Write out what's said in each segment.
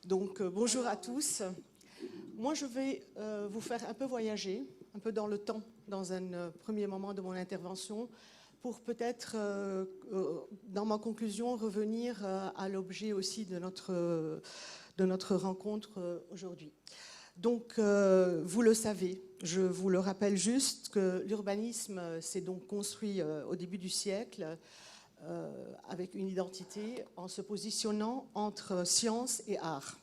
Donc bonjour à tous. Moi je vais vous faire un peu voyager, un peu dans le temps, dans un premier moment de mon intervention, pour peut-être, dans ma conclusion, revenir à l'objet aussi de notre rencontre aujourd'hui. Donc, vous le savez, je vous le rappelle juste que l'urbanisme s'est donc construit au début du siècle avec une identité en se positionnant entre science et art,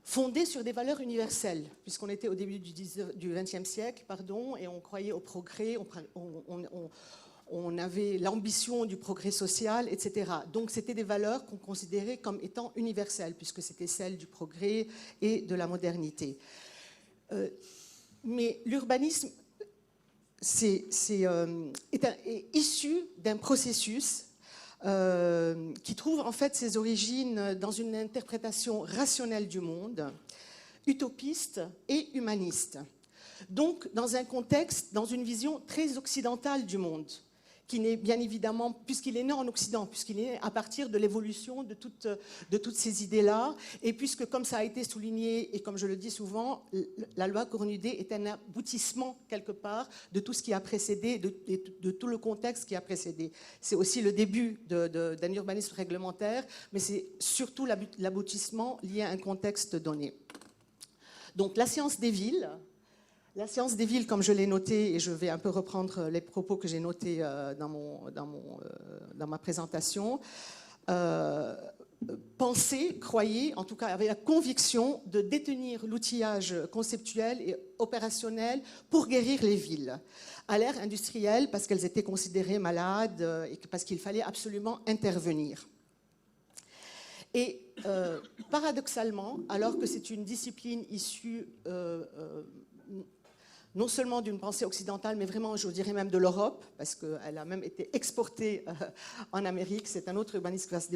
fondé sur des valeurs universelles, puisqu'on était au début du XXe siècle, et on croyait au progrès, on avait l'ambition du progrès social, etc. Donc c'était des valeurs qu'on considérait comme étant universelles, puisque c'était celles du progrès et de la modernité. Mais l'urbanisme est issu d'un processus qui trouve en fait ses origines dans une interprétation rationnelle du monde, utopiste et humaniste. Donc dans un contexte, dans une vision très occidentale du monde, qui n'est bien évidemment, puisqu'il est né en Occident, puisqu'il est né à partir de l'évolution de toutes ces idées-là, et puisque, comme ça a été souligné, et comme je le dis souvent, la loi Cornudet est un aboutissement, quelque part, de tout ce qui a précédé, de tout le contexte qui a précédé. C'est aussi le début d'un urbanisme réglementaire, mais c'est surtout l'aboutissement lié à un contexte donné. Donc, la science des villes... La science des villes, comme je l'ai noté, et je vais un peu reprendre les propos que j'ai notés dans ma présentation, pensait, croyait, en tout cas avait la conviction de détenir l'outillage conceptuel et opérationnel pour guérir les villes, à l'ère industrielle, parce qu'elles étaient considérées malades et parce qu'il fallait absolument intervenir. Et paradoxalement, alors que c'est une discipline issue non seulement d'une pensée occidentale, mais vraiment, je dirais même de l'Europe, parce qu'elle a même été exportée en Amérique. C'est un autre urbanisme qui va se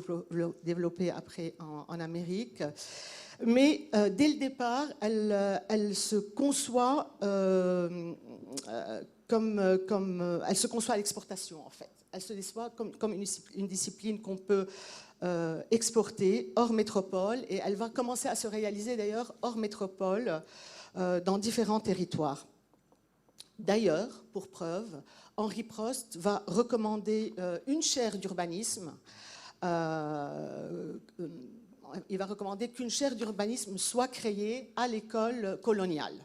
développer après en Amérique. Mais dès le départ, elle se conçoit elle se conçoit à l'exportation, en fait. Elle se conçoit comme une discipline qu'on peut exporter hors métropole, et elle va commencer à se réaliser d'ailleurs hors métropole dans différents territoires. D'ailleurs, pour preuve, Henri Prost va recommander une chaire d'urbanisme. Il va recommander qu'une chaire d'urbanisme soit créée à l'école coloniale,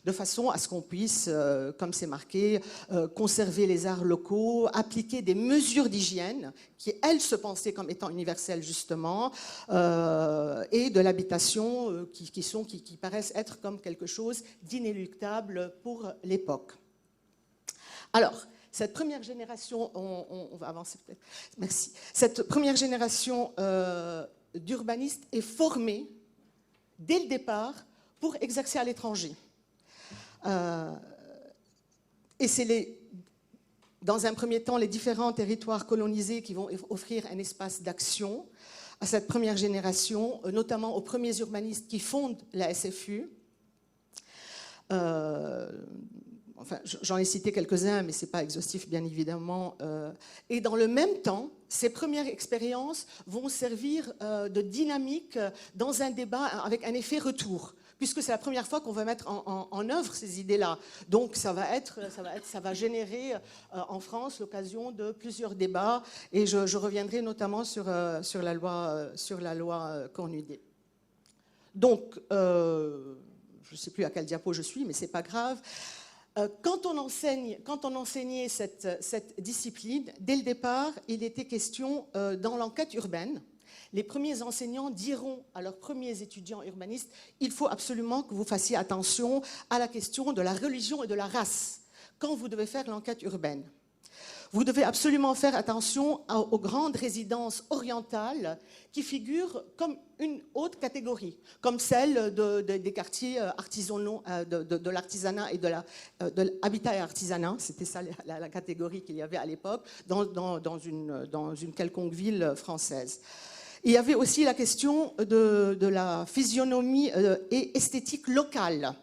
de façon à ce qu'on puisse, comme c'est marqué, conserver les arts locaux, appliquer des mesures d'hygiène qui, elles, se pensaient comme étant universelles, justement, et de l'habitation qui paraissent être comme quelque chose d'inéluctable pour l'époque. Alors, cette première génération, on va avancer peut-être, merci. Cette première génération d'urbanistes est formée dès le départ pour exercer à l'étranger. Et c'est dans un premier temps les différents territoires colonisés qui vont offrir un espace d'action à cette première génération, notamment aux premiers urbanistes qui fondent la SFU. Enfin, j'en ai cité quelques-uns, mais ce n'est pas exhaustif, bien évidemment. Et dans le même temps, ces premières expériences vont servir de dynamique dans un débat avec un effet retour, puisque c'est la première fois qu'on va mettre en œuvre ces idées-là. Donc ça va générer en France l'occasion de plusieurs débats, et je reviendrai notamment sur la loi Cornudet. Donc, je ne sais plus à quel diapo je suis, mais ce n'est pas grave. Quand on enseignait cette discipline, dès le départ, il était question, dans l'enquête urbaine, les premiers enseignants diront à leurs premiers étudiants urbanistes « Il faut absolument que vous fassiez attention à la question de la religion et de la race quand vous devez faire l'enquête urbaine. Vous devez absolument faire attention aux grandes résidences orientales qui figurent comme une autre catégorie, comme celle des quartiers artisanaux, de l'artisanat et de l'habitat et artisanat. C'était ça la catégorie qu'il y avait à l'époque dans une quelconque ville française. Il y avait aussi la question de la physionomie et esthétique locale,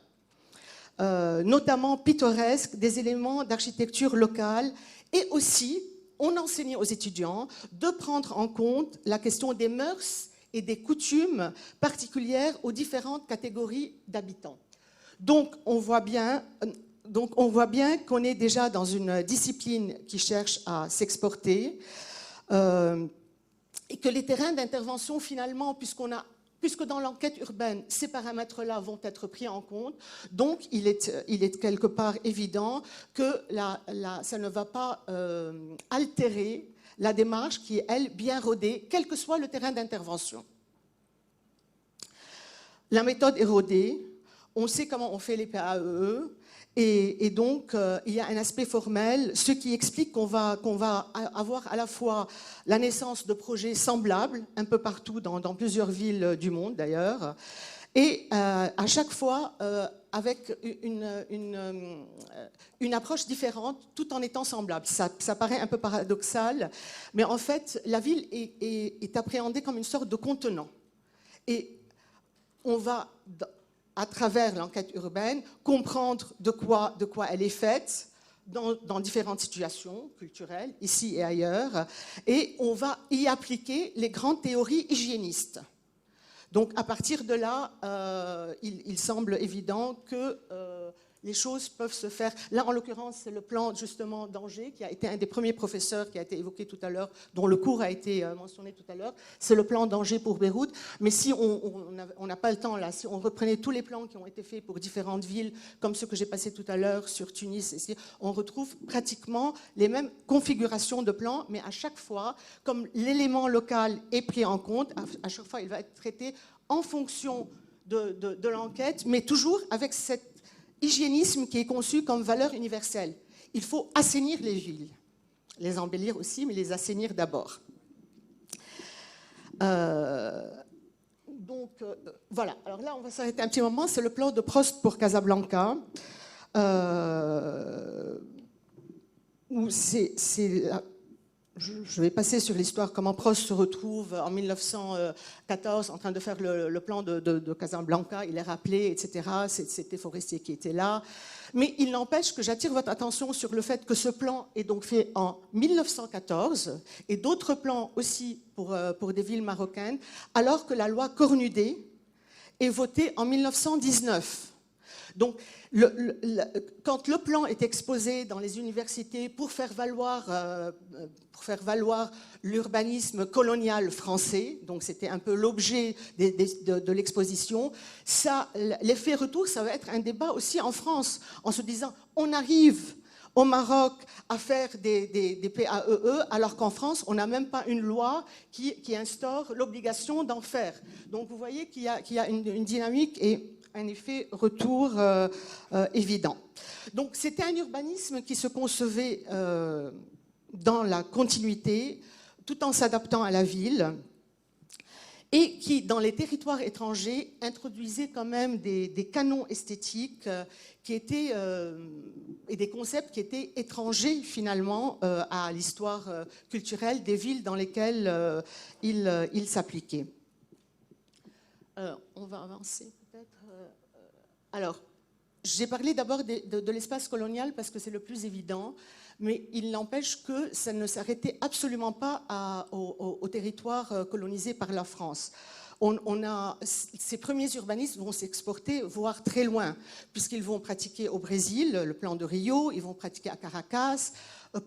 notamment pittoresque, des éléments d'architecture locale. Et aussi, on enseignait aux étudiants de prendre en compte la question des mœurs et des coutumes particulières aux différentes catégories d'habitants. Donc on voit bien qu'on est déjà dans une discipline qui cherche à s'exporter et que les terrains d'intervention, finalement, puisque dans l'enquête urbaine, ces paramètres-là vont être pris en compte, donc il est quelque part évident que ça ne va pas altérer la démarche qui est, elle, bien rodée, quel que soit le terrain d'intervention. La méthode est rodée, on sait comment on fait les PAEE, et donc il y a un aspect formel, ce qui explique qu'on va avoir à la fois la naissance de projets semblables, un peu partout dans plusieurs villes du monde d'ailleurs, et à chaque fois avec une approche différente, tout en étant semblable. Ça paraît un peu paradoxal, mais en fait, la ville est appréhendée comme une sorte de contenant. Et on va, à travers l'enquête urbaine, comprendre de quoi elle est faite dans différentes situations culturelles, ici et ailleurs, et on va y appliquer les grandes théories hygiénistes. Donc, à partir de là, il semble évident que les choses peuvent se faire. Là, en l'occurrence, c'est le plan, justement, d'Angers, qui a été un des premiers professeurs qui a été évoqué tout à l'heure, dont le cours a été mentionné tout à l'heure. C'est le plan d'Angers pour Beyrouth. Mais si on n'a pas le temps, là, si on reprenait tous les plans qui ont été faits pour différentes villes, comme ceux que j'ai passés tout à l'heure sur Tunis, on retrouve pratiquement les mêmes configurations de plans, mais à chaque fois, comme l'élément local est pris en compte, à chaque fois, il va être traité en fonction de l'enquête, mais toujours avec cet hygiénisme qui est conçu comme valeur universelle. Il faut assainir les villes, les embellir aussi, mais les assainir d'abord. Voilà, alors là on va s'arrêter un petit moment, c'est le plan de Prost pour Casablanca, où je vais passer sur l'histoire, comment Prost se retrouve en 1914 en train de faire le plan de Casablanca, il est rappelé, etc. C'était Forestier qui était là. Mais il n'empêche que j'attire votre attention sur le fait que ce plan est donc fait en 1914 et d'autres plans aussi pour des villes marocaines, alors que la loi Cornudet est votée en 1919. Donc, quand le plan est exposé dans les universités pour faire valoir l'urbanisme colonial français, donc c'était un peu l'objet de l'exposition, l'effet retour, ça va être un débat aussi en France, en se disant, on arrive au Maroc à faire des PAEE, alors qu'en France, on n'a même pas une loi qui instaure l'obligation d'en faire. Donc, vous voyez qu'il y a une dynamique et un effet retour évident. Donc c'était un urbanisme qui se concevait dans la continuité, tout en s'adaptant à la ville, et qui, dans les territoires étrangers, introduisait quand même des canons esthétiques qui étaient, et des concepts qui étaient étrangers finalement à l'histoire culturelle des villes dans lesquelles il s'appliquait. On va avancer peut-être. Alors, j'ai parlé d'abord de l'espace colonial parce que c'est le plus évident, mais il n'empêche que ça ne s'arrêtait absolument pas au territoire colonisé par la France. Ces premiers urbanistes vont s'exporter, voire très loin, puisqu'ils vont pratiquer au Brésil, le plan de Rio, ils vont pratiquer à Caracas.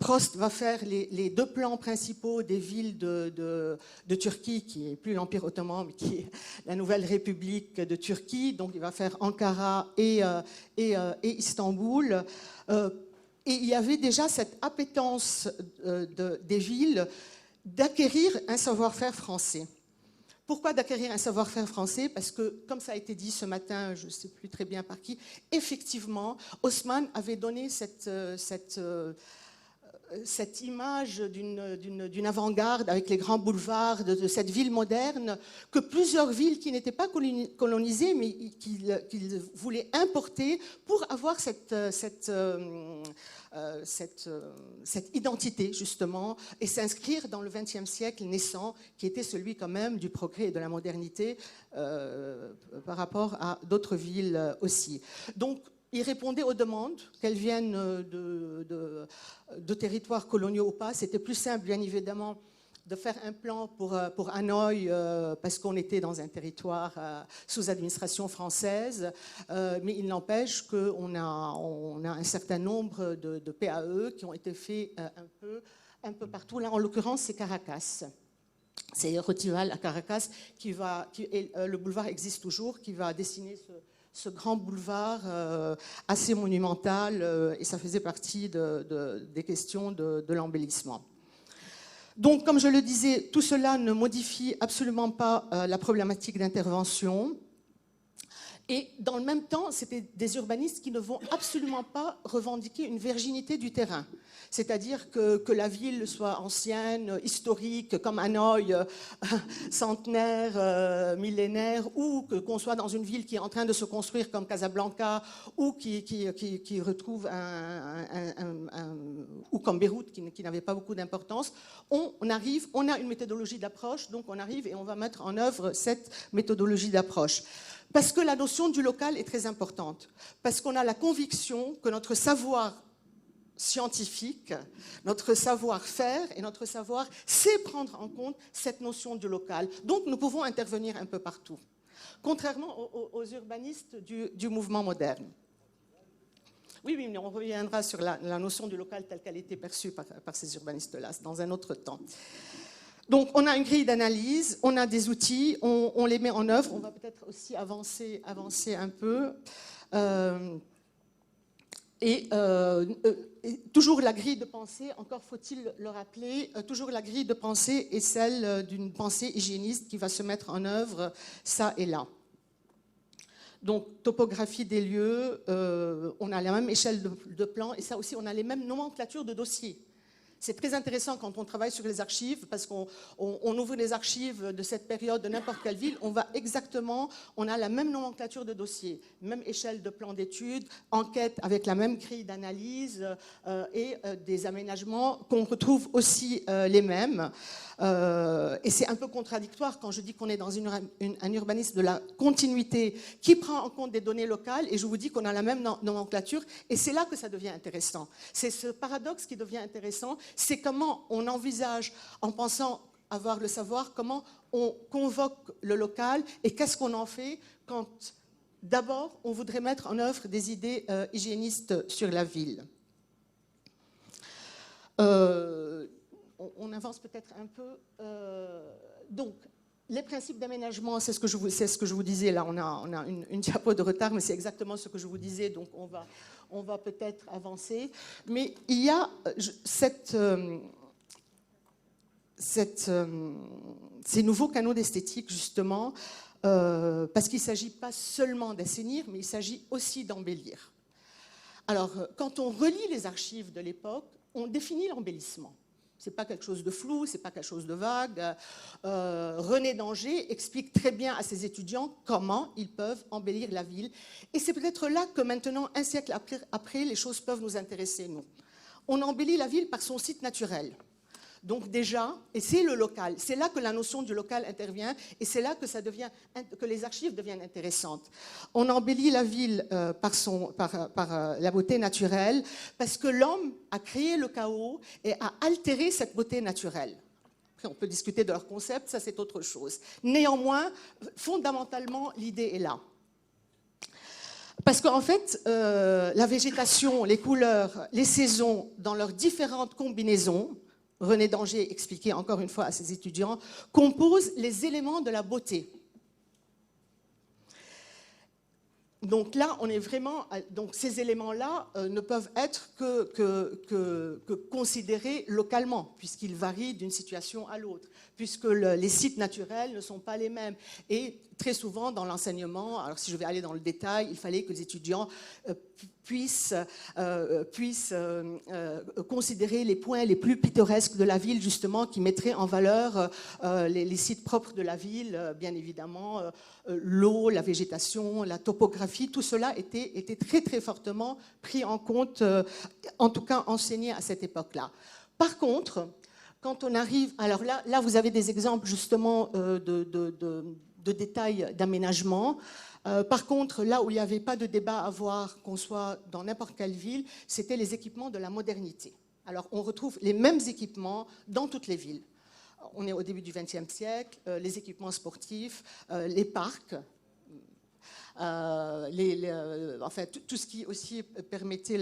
Prost va faire les deux plans principaux des villes de Turquie, qui n'est plus l'Empire ottoman, mais qui est la nouvelle République de Turquie. Donc il va faire Ankara et Istanbul. Et il y avait déjà cette appétence des villes d'acquérir un savoir-faire français. Pourquoi d'acquérir un savoir-faire français? Parce que, comme ça a été dit ce matin, je ne sais plus très bien par qui, effectivement, Haussmann avait donné cette image d'une avant-garde avec les grands boulevards de cette ville moderne que plusieurs villes qui n'étaient pas colonisées mais qu'il voulait importer pour avoir cette identité justement et s'inscrire dans le XXe siècle naissant qui était celui quand même du progrès et de la modernité par rapport à d'autres villes aussi. Donc il répondait aux demandes, qu'elles viennent de territoires coloniaux ou pas. C'était plus simple, bien évidemment, de faire un plan pour Hanoï parce qu'on était dans un territoire sous administration française, mais il n'empêche qu'on a un certain nombre de PAE qui ont été faits un peu partout. Là, en l'occurrence, c'est Caracas. C'est Rotival à Caracas le boulevard existe toujours, qui va dessiner ce grand boulevard assez monumental et ça faisait partie des questions de l'embellissement. Donc, comme je le disais, tout cela ne modifie absolument pas la problématique d'intervention. Et dans le même temps, c'était des urbanistes qui ne vont absolument pas revendiquer une virginité du terrain. C'est-à-dire que la ville soit ancienne, historique, comme Hanoï, centenaire, millénaire, ou qu'on soit dans une ville qui est en train de se construire comme Casablanca, ou qui retrouve ou comme Beyrouth, qui n'avait pas beaucoup d'importance. On a une méthodologie d'approche, donc on arrive et on va mettre en œuvre cette méthodologie d'approche. Parce que la notion du local est très importante, parce qu'on a la conviction que notre savoir scientifique, notre savoir-faire et notre savoir sait prendre en compte cette notion du local. Donc nous pouvons intervenir un peu partout, contrairement aux urbanistes du mouvement moderne. Oui, mais on reviendra sur la notion du local telle qu'elle était perçue par ces urbanistes-là dans un autre temps. Donc, on a une grille d'analyse, on a des outils, on les met en œuvre. On va peut-être aussi avancer un peu. Et toujours la grille de pensée, encore faut-il le rappeler, toujours la grille de pensée est celle d'une pensée hygiéniste qui va se mettre en œuvre ça et là. Donc, topographie des lieux, on a la même échelle de plan et ça aussi, on a les mêmes nomenclatures de dossiers. C'est très intéressant quand on travaille sur les archives, parce qu'on ouvre les archives de cette période de n'importe quelle ville, on a la même nomenclature de dossiers, même échelle de plan d'études, enquête avec la même grille d'analyse et des aménagements qu'on retrouve aussi les mêmes. Et c'est un peu contradictoire quand je dis qu'on est dans un urbanisme de la continuité qui prend en compte des données locales, et je vous dis qu'on a la même nomenclature, et c'est là que ça devient intéressant. C'est ce paradoxe qui devient intéressant, c'est comment on envisage, en pensant avoir le savoir, comment on convoque le local, et qu'est-ce qu'on en fait quand, d'abord, on voudrait mettre en œuvre des idées hygiénistes sur la ville. On avance peut-être un peu. Donc, les principes d'aménagement, c'est ce que je vous disais. Là, on a une diapo de retard, mais c'est exactement ce que je vous disais. Donc, on va peut-être avancer. Mais il y a ces nouveaux canaux d'esthétique, justement, parce qu'il ne s'agit pas seulement d'assainir, mais il s'agit aussi d'embellir. Alors, quand on relit les archives de l'époque, on définit l'embellissement. Ce n'est pas quelque chose de flou, ce n'est pas quelque chose de vague. René d'Angers explique très bien à ses étudiants comment ils peuvent embellir la ville. Et c'est peut-être là que maintenant, un siècle après, les choses peuvent nous intéresser, nous. On embellit la ville par son site naturel. Donc déjà, et c'est le local, c'est là que la notion du local intervient, et c'est là que les archives deviennent intéressantes. On embellit la ville par la beauté naturelle, parce que l'homme a créé le chaos et a altéré cette beauté naturelle. Après, on peut discuter de leur concept, ça c'est autre chose. Néanmoins, fondamentalement, l'idée est là. Parce qu'en fait, la végétation, les couleurs, les saisons, dans leurs différentes combinaisons, René d'Angers expliquait encore une fois à ses étudiants, composent les éléments de la beauté. Donc là, on est vraiment. Donc ces éléments-là ne peuvent être que considérés localement, puisqu'ils varient d'une situation à l'autre, puisque les sites naturels ne sont pas les mêmes. Et très souvent, dans l'enseignement, alors si je vais aller dans le détail, il fallait que les étudiants puissent considérer les points les plus pittoresques de la ville, justement, qui mettraient en valeur les sites propres de la ville, bien évidemment, l'eau, la végétation, la topographie, tout cela était très très fortement pris en compte, en tout cas enseigné à cette époque-là. Par contre, quand on arrive, alors là vous avez des exemples justement de détails d'aménagement. Par contre, là où il n'y avait pas de débat à avoir, qu'on soit dans n'importe quelle ville, c'était les équipements de la modernité. Alors, on retrouve les mêmes équipements dans toutes les villes. On est au début du XXe siècle, les équipements sportifs, les parcs, enfin, tout ce qui aussi permettait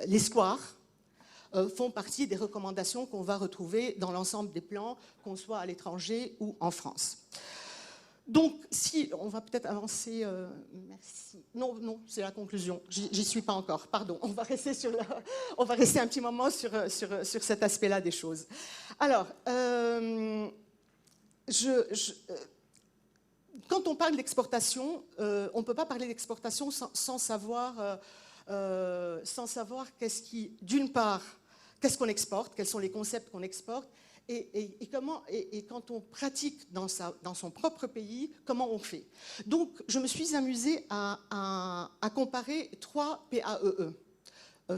les squares, font partie des recommandations qu'on va retrouver dans l'ensemble des plans, qu'on soit à l'étranger ou en France. Donc, si on va peut-être avancer, merci. Non, c'est la conclusion. J'y suis pas encore. Pardon. On va rester un petit moment sur cet aspect-là des choses. Alors, quand on parle d'exportation, on ne peut pas parler d'exportation sans savoir qu'est-ce qui, d'une part, qu'est-ce qu'on exporte, quels sont les concepts qu'on exporte, et quand on pratique dans son propre pays, comment on fait. Donc, je me suis amusée à comparer 3 PAEE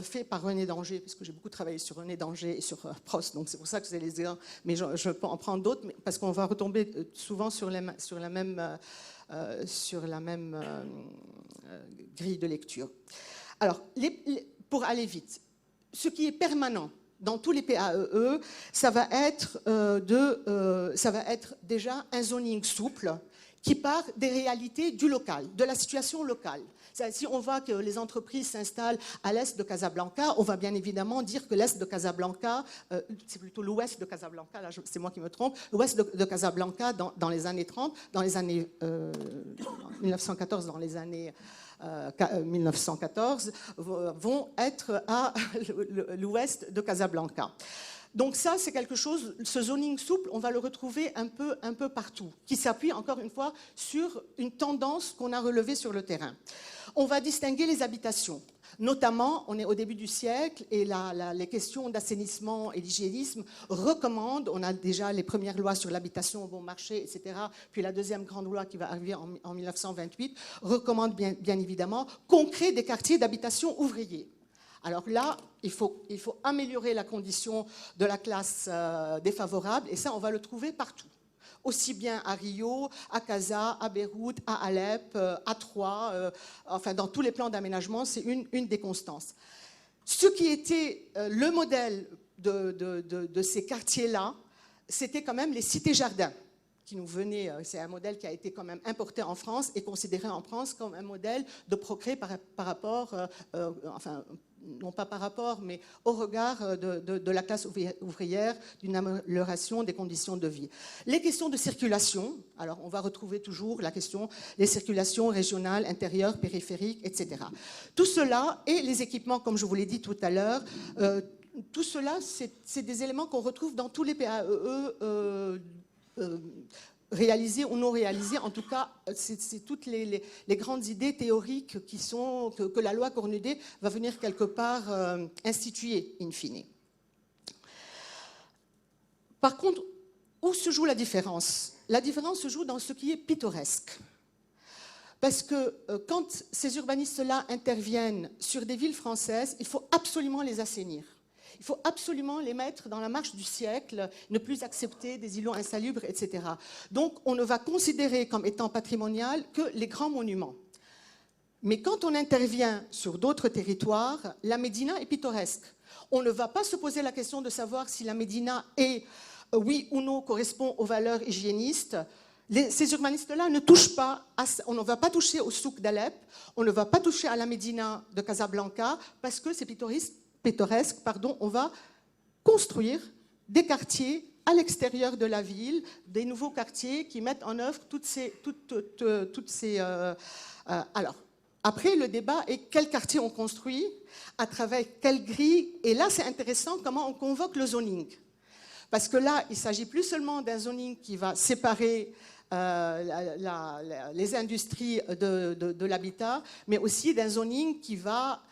faits par René Danger, parce que j'ai beaucoup travaillé sur René Danger et sur Prost, donc c'est pour ça que c'est les uns, mais je peux en prendre d'autres, parce qu'on va retomber souvent sur la même grille de lecture. Alors, pour aller vite, ce qui est permanent dans tous les PAEE, ça va être déjà un zoning souple qui part des réalités du local, de la situation locale. Si on voit que les entreprises s'installent à l'est de Casablanca, on va bien évidemment dire que l'est de Casablanca, c'est plutôt l'ouest de Casablanca, là c'est moi qui me trompe, l'ouest de Casablanca dans les années 30, dans les années 1914, dans les années 1914, vont être à l'ouest de Casablanca. Donc ça, c'est quelque chose, ce zoning souple, on va le retrouver un peu partout, qui s'appuie encore une fois sur une tendance qu'on a relevée sur le terrain. On va distinguer les habitations. Notamment, on est au début du siècle et les questions d'assainissement et d'hygiénisme recommandent, on a déjà les premières lois sur l'habitation au bon marché, etc., puis la deuxième grande loi qui va arriver en 1928, recommande bien évidemment qu'on crée des quartiers d'habitation ouvriers. Alors là, il faut améliorer la condition de la classe défavorable, et ça, on va le trouver partout. Aussi bien à Rio, à Casa, à Beyrouth, à Alep, à Troyes, enfin dans tous les plans d'aménagement, c'est une des constances. Ce qui était le modèle de ces quartiers-là, c'était quand même les cités-jardins qui nous venaient, c'est un modèle qui a été quand même importé en France et considéré en France comme un modèle de progrès par rapport, enfin, non pas par rapport, mais au regard de la classe ouvrière, d'une amélioration des conditions de vie. Les questions de circulation, alors on va retrouver toujours la question des circulations régionales, intérieures, périphériques, etc. Tout cela et les équipements, comme je vous l'ai dit tout à l'heure, tout cela, c'est des éléments qu'on retrouve dans tous les PAEE réalisés ou non réalisés. En tout cas, c'est toutes les grandes idées théoriques que la loi Cornudet va venir quelque part instituer, in fine. Par contre, où se joue la différence? La différence se joue dans ce qui est pittoresque. Parce que quand ces urbanistes-là interviennent sur des villes françaises, il faut absolument les assainir. Il faut absolument les mettre dans la marche du siècle, ne plus accepter des îlots insalubres, etc. Donc, on ne va considérer comme étant patrimonial que les grands monuments. Mais quand on intervient sur d'autres territoires, la médina est pittoresque. On ne va pas se poser la question de savoir si la médina est, oui ou non, correspond aux valeurs hygiénistes. Ces urbanistes-là ne touchent pas, on ne va pas toucher au souk d'Alep, on ne va pas toucher à la médina de Casablanca, parce que c'est pittoresque, on va construire des quartiers à l'extérieur de la ville, des nouveaux quartiers qui mettent en œuvre toutes ces alors, après, le débat est quel quartier on construit, à travers quelle grille, et là, c'est intéressant comment on convoque le zoning. Parce que là, il ne s'agit plus seulement d'un zoning qui va séparer les industries de l'habitat, mais aussi d'un zoning qui va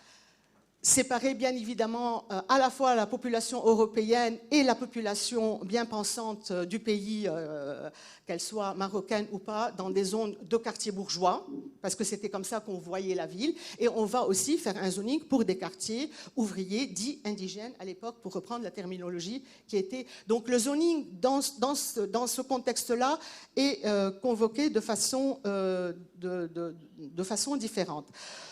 séparer bien évidemment à la fois la population européenne et la population bien pensante du pays, qu'elle soit marocaine ou pas, dans des zones de quartiers bourgeois, parce que c'était comme ça qu'on voyait la ville, et on va aussi faire un zoning pour des quartiers ouvriers dits indigènes à l'époque, pour reprendre la terminologie qui était... Donc le zoning dans ce contexte-là est convoqué de façon différente.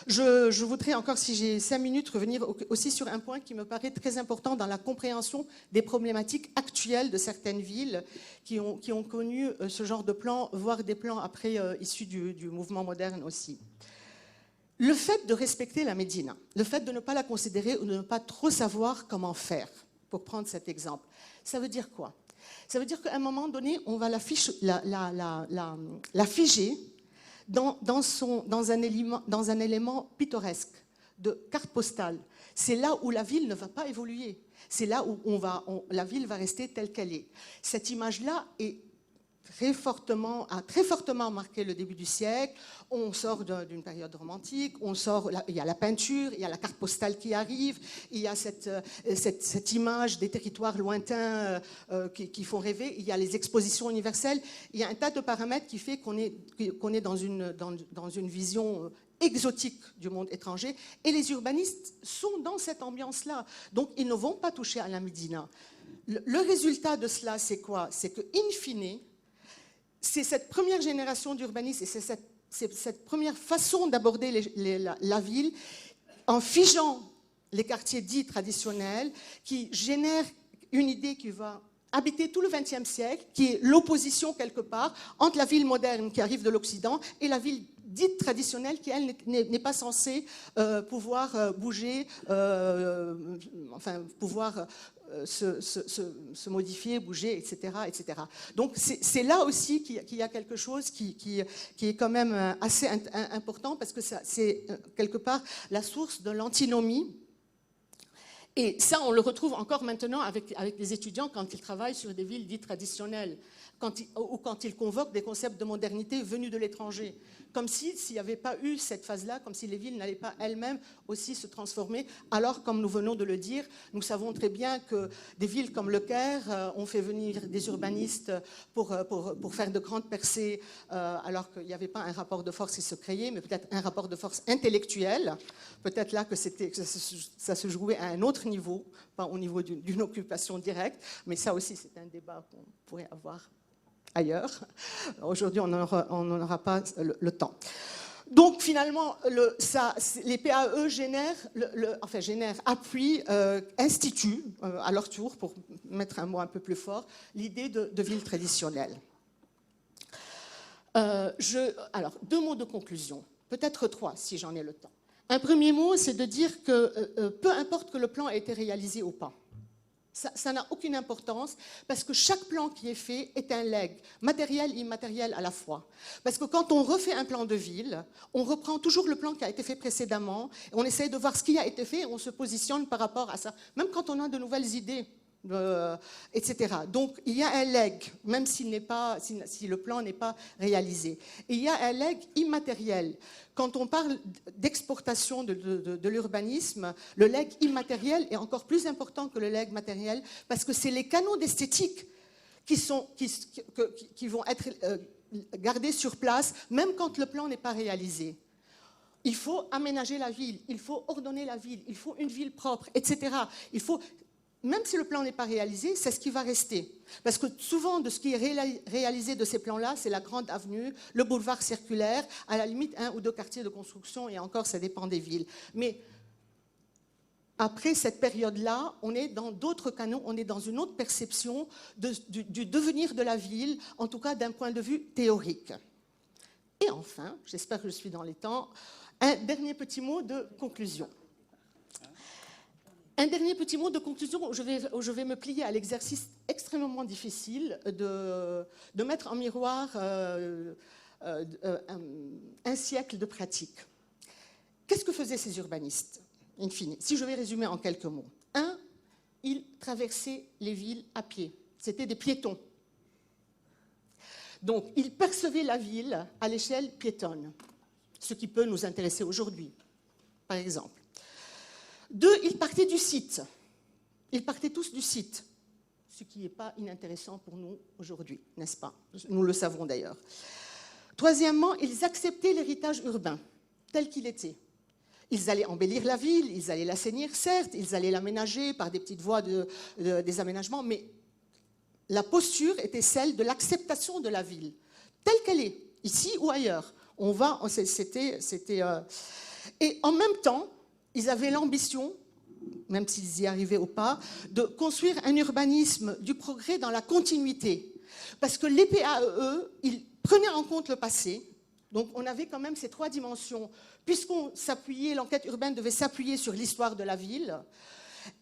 Je voudrais encore, si j'ai 5 minutes, revenir aussi sur un point qui me paraît très important dans la compréhension des problématiques actuelles de certaines villes qui ont connu ce genre de plans, voire des plans après issus du mouvement moderne aussi. Le fait de respecter la Médina, le fait de ne pas la considérer ou de ne pas trop savoir comment faire, pour prendre cet exemple, ça veut dire quoi? Ça veut dire qu'à un moment donné, on va la figer dans un élément pittoresque, de carte postale. C'est là où la ville ne va pas évoluer. C'est là où la ville va rester telle qu'elle est. Cette image-là a très fortement marqué le début du siècle. On sort d'une période romantique, il y a la peinture, il y a la carte postale qui arrive, il y a cette image des territoires lointains qui font rêver, il y a les expositions universelles, il y a un tas de paramètres qui fait qu'on est dans une vision exotique du monde étranger, et les urbanistes sont dans cette ambiance-là. Donc, ils ne vont pas toucher à la Médina. Le résultat de cela, c'est quoi? C'est que, in fine, c'est cette première génération d'urbanistes et c'est cette première façon d'aborder la ville en figeant les quartiers dits traditionnels qui génère une idée qui va habiter tout le XXe siècle, qui est l'opposition quelque part entre la ville moderne qui arrive de l'Occident et la ville dite traditionnelle qui, elle, n'est pas censée pouvoir bouger, pouvoir se modifier, bouger, etc. etc. Donc c'est là aussi qu'il y a quelque chose qui est quand même assez important parce que c'est quelque part la source de l'antinomie. Et ça, on le retrouve encore maintenant avec les étudiants quand ils travaillent sur des villes dites traditionnelles, ou quand ils convoquent des concepts de modernité venus de l'étranger. Comme s'il n'y avait pas eu cette phase-là, comme si les villes n'allaient pas elles-mêmes aussi se transformer. Alors, comme nous venons de le dire, nous savons très bien que des villes comme Le Caire ont fait venir des urbanistes pour faire de grandes percées, alors qu'il n'y avait pas un rapport de force qui se créait, mais peut-être un rapport de force intellectuel. Peut-être là que ça se jouait à un autre niveau, pas au niveau d'une occupation directe, mais ça aussi, c'est un débat qu'on pourrait avoir ailleurs. Aujourd'hui, on n'en aura pas le temps. Donc, finalement, les PAE appuient, instituent, à leur tour, pour mettre un mot un peu plus fort, l'idée de ville traditionnelle. Alors, 2 mots de conclusion, peut-être 3 si j'en ai le temps. Un premier mot, c'est de dire que peu importe que le plan ait été réalisé ou pas, ça n'a aucune importance parce que chaque plan qui est fait est un legs, matériel et immatériel à la fois. Parce que quand on refait un plan de ville, on reprend toujours le plan qui a été fait précédemment, et on essaye de voir ce qui a été fait et on se positionne par rapport à ça, même quand on a de nouvelles idées. Etc. Donc, il y a un leg, même si le plan n'est pas réalisé. Et il y a un leg immatériel. Quand on parle d'exportation de l'urbanisme, le leg immatériel est encore plus important que le leg matériel parce que c'est les canaux d'esthétique qui vont être gardés sur place, même quand le plan n'est pas réalisé. Il faut aménager la ville, il faut ordonner la ville, il faut une ville propre, etc. Même si le plan n'est pas réalisé, c'est ce qui va rester. Parce que souvent, de ce qui est réalisé de ces plans-là, c'est la grande avenue, le boulevard circulaire, à la limite 1 ou 2 quartiers de construction, et encore, ça dépend des villes. Mais après cette période-là, on est dans d'autres canaux, on est dans une autre perception du devenir de la ville, en tout cas d'un point de vue théorique. Et enfin, j'espère que je suis dans les temps, un dernier petit mot de conclusion. Un dernier petit mot de conclusion où je vais me plier à l'exercice extrêmement difficile de mettre en miroir un siècle de pratique. Qu'est-ce que faisaient ces urbanistes, in fine? Si je vais résumer en quelques mots. 1, ils traversaient les villes à pied. C'était des piétons. Donc, ils percevaient la ville à l'échelle piétonne, ce qui peut nous intéresser aujourd'hui, par exemple. 2, ils partaient du site. Ils partaient tous du site, ce qui n'est pas inintéressant pour nous aujourd'hui, n'est-ce pas? Nous le savons d'ailleurs. 3, ils acceptaient l'héritage urbain tel qu'il était. Ils allaient embellir la ville, ils allaient l'assainir, certes, ils allaient l'aménager par des petites voies des aménagements, mais la posture était celle de l'acceptation de la ville, telle qu'elle est, ici ou ailleurs. Et en même temps, ils avaient l'ambition, même s'ils y arrivaient ou pas, de construire un urbanisme du progrès dans la continuité. Parce que les PAEE, ils prenaient en compte le passé. Donc on avait quand même ces trois dimensions. Puisqu'on s'appuyait, l'enquête urbaine devait s'appuyer sur l'histoire de la ville.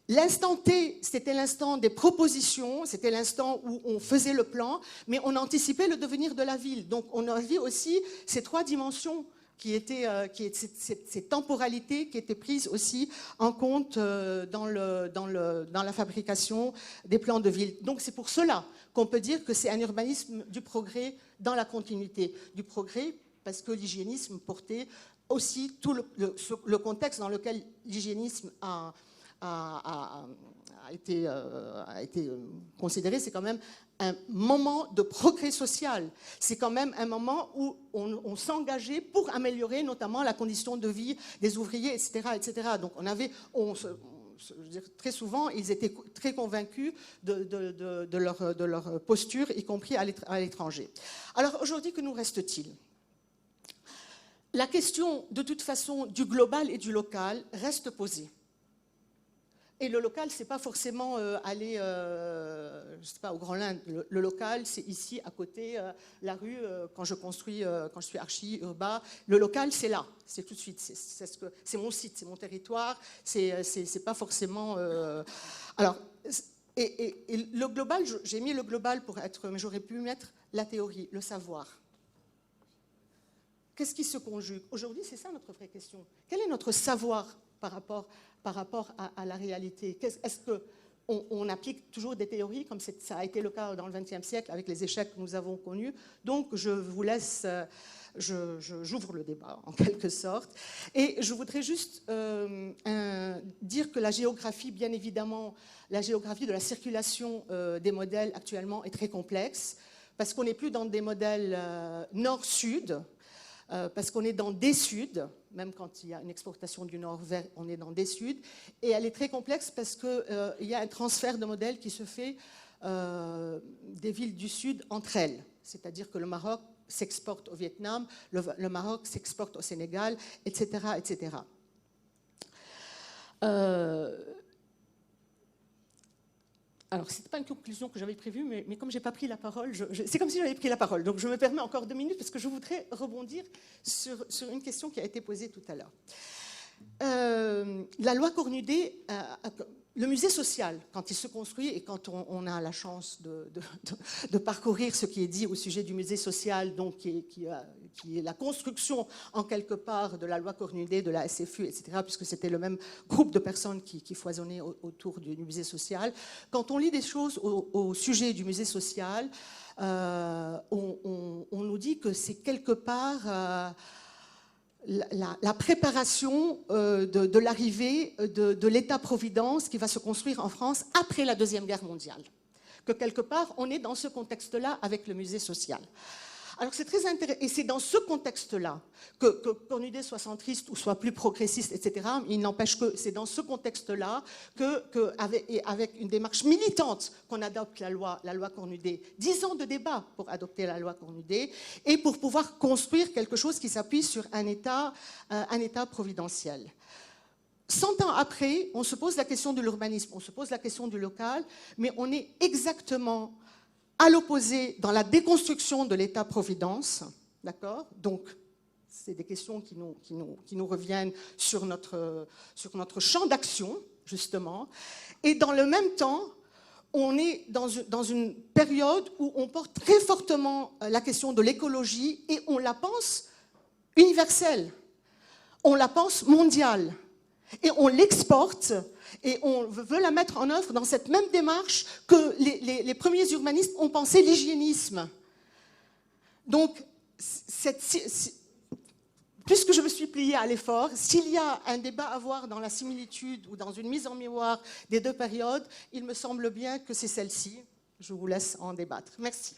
L'instant T, c'était l'instant des propositions, c'était l'instant où on faisait le plan, mais on anticipait le devenir de la ville. Donc on avait aussi ces trois dimensions ces temporalités qui étaient prises aussi en compte dans la fabrication des plans de ville. Donc c'est pour cela qu'on peut dire que c'est un urbanisme du progrès dans la continuité. Du progrès parce que l'hygiénisme portait aussi tout le contexte dans lequel l'hygiénisme a été considéré, c'est quand même un moment de progrès social. C'est quand même un moment où on s'engageait pour améliorer notamment la condition de vie des ouvriers, etc. etc. Donc très souvent, ils étaient très convaincus de leur posture, y compris à l'étranger. Alors aujourd'hui, que nous reste-t-il ? La question, de toute façon, du global et du local reste posée. Et le local, c'est pas forcément aller, je sais pas, au Grand Linde. Le local, c'est ici, à côté, la rue. Quand je suis archi, urbain, le local, c'est là, c'est tout de suite. C'est mon site, c'est mon territoire. C'est pas forcément. Alors, et le global, j'ai mis le global pour être, mais j'aurais pu mettre la théorie, le savoir. Qu'est-ce qui se conjugue? Aujourd'hui, c'est ça notre vraie question. Quel est notre savoir par rapport à la réalité? Est-ce qu'on applique toujours des théories, comme ça a été le cas dans le XXe siècle, avec les échecs que nous avons connus? Donc, je vous laisse, j'ouvre le débat, en quelque sorte. Et je voudrais juste dire que la géographie, bien évidemment, la géographie de la circulation des modèles actuellement est très complexe, parce qu'on n'est plus dans des modèles nord-sud, parce qu'on est dans des suds, même quand il y a une exportation du nord vers, on est dans des suds, et elle est très complexe parce qu'il y a un transfert de modèles qui se fait des villes du sud entre elles, c'est-à-dire que le Maroc s'exporte au Vietnam, le Maroc s'exporte au Sénégal, etc. etc. Alors, ce n'était pas une conclusion que j'avais prévue, mais comme je n'ai pas pris la parole, c'est comme si j'avais pris la parole. Donc, je me permets encore 2 minutes parce que je voudrais rebondir sur une question qui a été posée tout à l'heure. La loi Cornudet, le musée social, quand il se construit et quand on a la chance de parcourir ce qui est dit au sujet du musée social, donc qui est la construction en quelque part de la loi Cornudet, de la SFU, etc., puisque c'était le même groupe de personnes qui foisonnaient autour du musée social. Quand on lit des choses au sujet du musée social, on nous dit que c'est quelque part la préparation de l'arrivée de l'État-providence qui va se construire en France après la Deuxième Guerre mondiale. Que quelque part, on est dans ce contexte-là avec le musée social. Alors c'est très intéressant, et c'est dans ce contexte-là que Cornudet soit centriste ou soit plus progressiste, etc., il n'empêche que c'est dans ce contexte-là avec une démarche militante qu'on adopte la loi Cornudet. 10 ans de débat pour adopter la loi Cornudet et pour pouvoir construire quelque chose qui s'appuie sur un État providentiel. 100 ans après, on se pose la question de l'urbanisme, on se pose la question du local, mais on est exactement à l'opposé dans la déconstruction de l'État-providence, d'accord? Donc, c'est des questions qui nous reviennent sur notre champ d'action, justement. Et dans le même temps, on est dans une période où on porte très fortement la question de l'écologie et on la pense universelle, on la pense mondiale. Et on l'exporte et on veut la mettre en œuvre dans cette même démarche que les premiers urbanistes ont pensé l'hygiénisme. Donc, puisque je me suis pliée à l'effort, s'il y a un débat à avoir dans la similitude ou dans une mise en miroir des deux périodes, il me semble bien que c'est celle-ci. Je vous laisse en débattre. Merci.